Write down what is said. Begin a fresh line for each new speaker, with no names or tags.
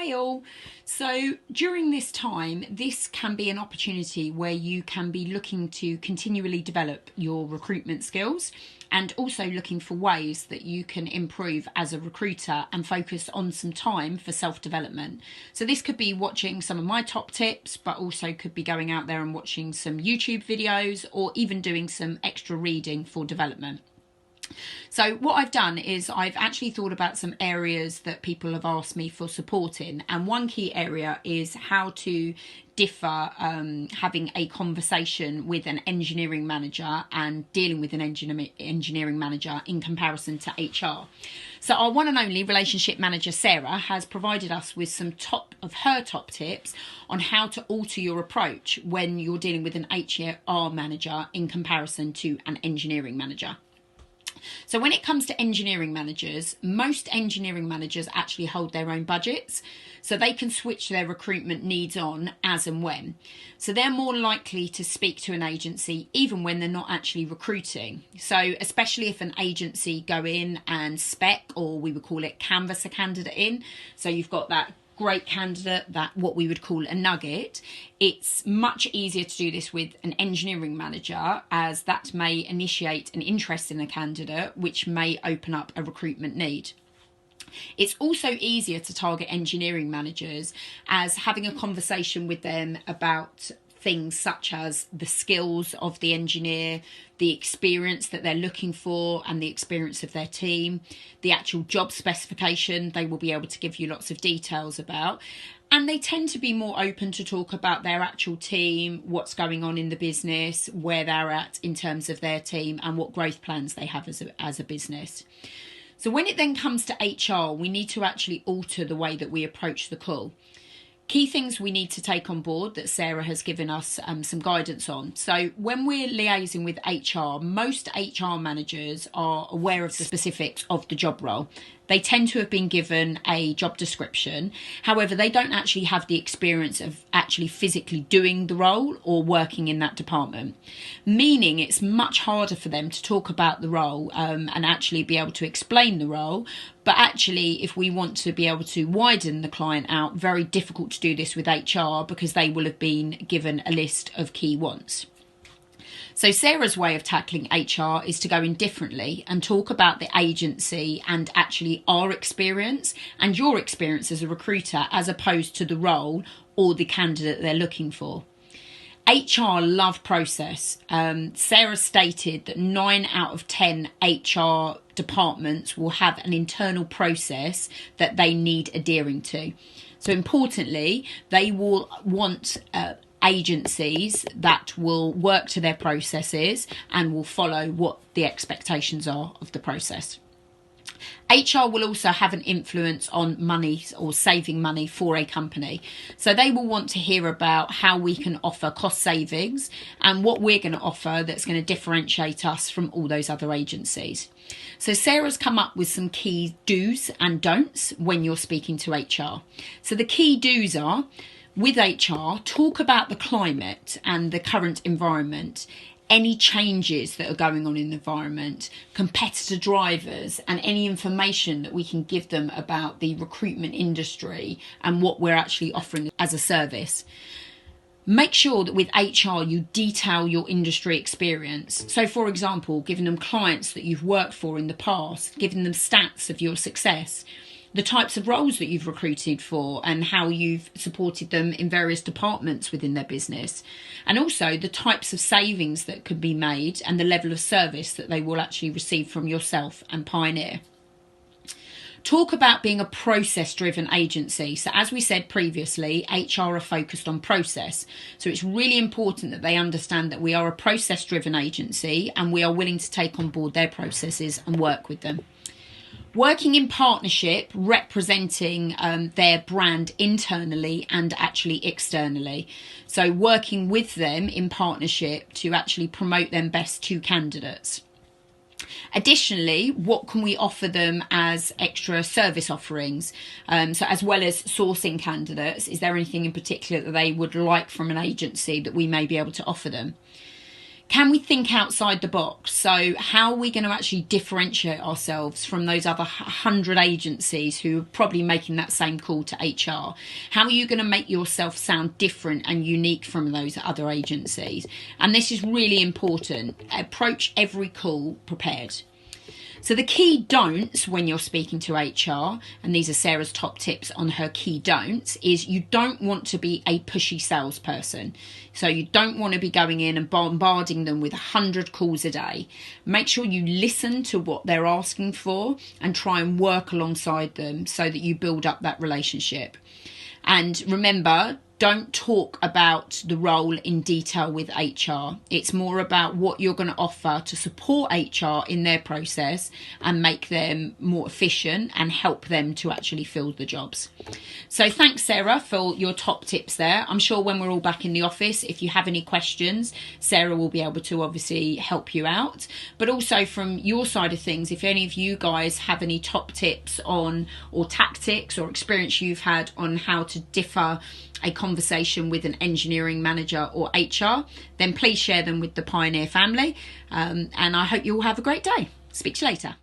Hi all. So during this time, this can be an opportunity where you can be looking to continually develop your recruitment skills and also looking for ways that you can improve as a recruiter and focus on some time for self-development. So this could be watching some of my top tips, but also could be going out there and watching some YouTube videos or even doing some extra reading for development. So what I've done is I've actually thought about some areas that people have asked me for support in, and one key area is how to differ having a conversation with an engineering manager and dealing with an engineering manager in comparison to HR. So our one and only relationship manager Sarah has provided us with some top tips on how to alter your approach when you're dealing with an HR manager in comparison to an engineering manager. So when it comes to engineering managers, most engineering managers actually hold their own budgets, so they can switch their recruitment needs on as and when. So they're more likely to speak to an agency even when they're not actually recruiting. So especially if an agency go in and spec, or we would call it canvas a candidate in, so you've got that great candidate, that what we would call a nugget, it's much easier to do this with an engineering manager, as that may initiate an interest in a candidate, which may open up a recruitment need. It's also easier to target engineering managers, as having a conversation with them about things such as the skills of the engineer, the experience that they're looking for and the experience of their team, the actual job specification, they will be able to give you lots of details about. And they tend to be more open to talk about their actual team, what's going on in the business, where they're at in terms of their team and what growth plans they have as a business. So when it then comes to HR, we need to actually alter the way that we approach the call. Key things we need to take on board that Sarah has given us some guidance on. So when we're liaising with HR, most HR managers are aware of the specifics of the job role. They tend to have been given a job description. However, they don't actually have the experience of actually physically doing the role or working in that department, meaning it's much harder for them to talk about the role and actually be able to explain the role. But actually, if we want to be able to widen the client out, very difficult to do this with HR because they will have been given a list of key wants. So Sarah's way of tackling HR is to go in differently and talk about the agency and actually our experience and your experience as a recruiter, as opposed to the role or the candidate they're looking for. HR love process. Sarah stated that 9 out of 10 HR departments will have an internal process that they need adhering to. So importantly, they will want agencies that will work to their processes and will follow what the expectations are of the process. HR will also have an influence on money or saving money for a company. So they will want to hear about how we can offer cost savings and what we're going to offer that's going to differentiate us from all those other agencies. So Sarah's come up with some key do's and don'ts when you're speaking to HR. So the key do's are, with HR, talk about the climate and the current environment, any changes that are going on in the environment, competitor drivers, and any information that we can give them about the recruitment industry and what we're actually offering as a service. Make sure that with HR you detail your industry experience. So for example, giving them clients that you've worked for in the past, giving them stats of your success, the types of roles that you've recruited for and how you've supported them in various departments within their business, and also the types of savings that could be made and the level of service that they will actually receive from yourself and Pioneer. Talk about being a process-driven agency. So as we said previously, HR are focused on process. So it's really important that they understand that we are a process-driven agency and we are willing to take on board their processes and work with them. Working in partnership, representing their brand internally and actually externally. So working with them in partnership to actually promote them best to candidates. Additionally, what can we offer them as extra service offerings? So as well as sourcing candidates, is there anything in particular that they would like from an agency that we may be able to offer them? Can we think outside the box? So how are we going to actually differentiate ourselves from those other 100 agencies who are probably making that same call to HR? How are you going to make yourself sound different and unique from those other agencies? And this is really important. Approach every call prepared. So the key don'ts when you're speaking to HR, and these are Sarah's top tips on her key don'ts, is you don't want to be a pushy salesperson. So you don't want to be going in and bombarding them with 100 calls a day. Make sure you listen to what they're asking for and try and work alongside them so that you build up that relationship. And remember, don't talk about the role in detail with HR. It's more about what you're going to offer to support HR in their process and make them more efficient and help them to actually fill the jobs. So thanks, Sarah, for your top tips there. I'm sure when we're all back in the office, if you have any questions, Sarah will be able to obviously help you out. But also from your side of things, if any of you guys have any top tips on, or tactics or experience you've had on how to differ a conversation with an engineering manager or HR, then please share them with the Pioneer family. And I hope you all have a great day. Speak to you later.